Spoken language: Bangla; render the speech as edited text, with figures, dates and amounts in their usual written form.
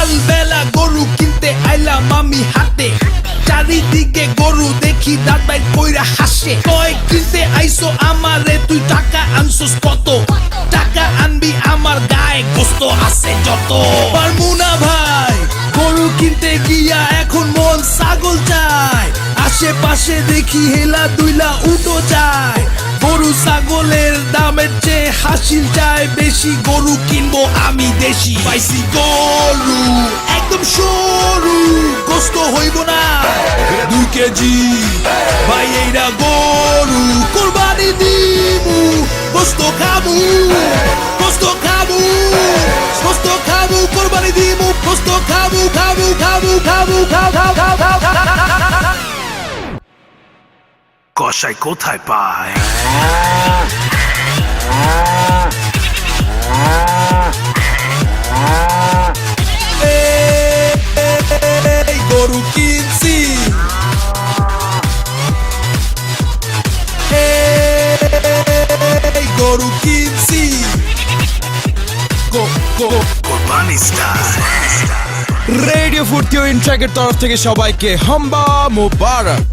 সকালবেলা গরু কিনতে আইলাম আমি হাটে, চারিদিকে গরু দেখি দাঁত বাইর কইরা হাসে। কয় কিনতে আইসো আমারে, তুই টাকা আনছস কত? টাকা আনবি আমার গায়ে গোস্ত আছে যত। পারমু না ভাই গরু কিনতে গিয়া, এখন মন ছাগল চায়। আশেপাশে দেখি হেলা দুইলা উটো যায়। গরু ছাগলের দামের চেয়ে হাসিল চায় বেশি। গরু কিনবো আমি দেশি, পাইছি গরু একদম সরু, গোস্ত হইব না 2 কেজি। ভাই এইটা গরু কোরবানি দিমু, গোস্ত খাবো, গোস্ত খাবো, গোস্ত খাবো, কোরবানি দিমু, গোস্ত খাবো, খাবো, খাবো, খাবো, খাবো, খাবো, খাবো। কসাই কোথায় পায়? গরু কিনছি, গরু কিনছি, কোরবানি স্টাইল। রেডিও ফুর্তি ও ইনট্র্যাকের তরফ থেকে সবাইকে হাম্বা মোবারক।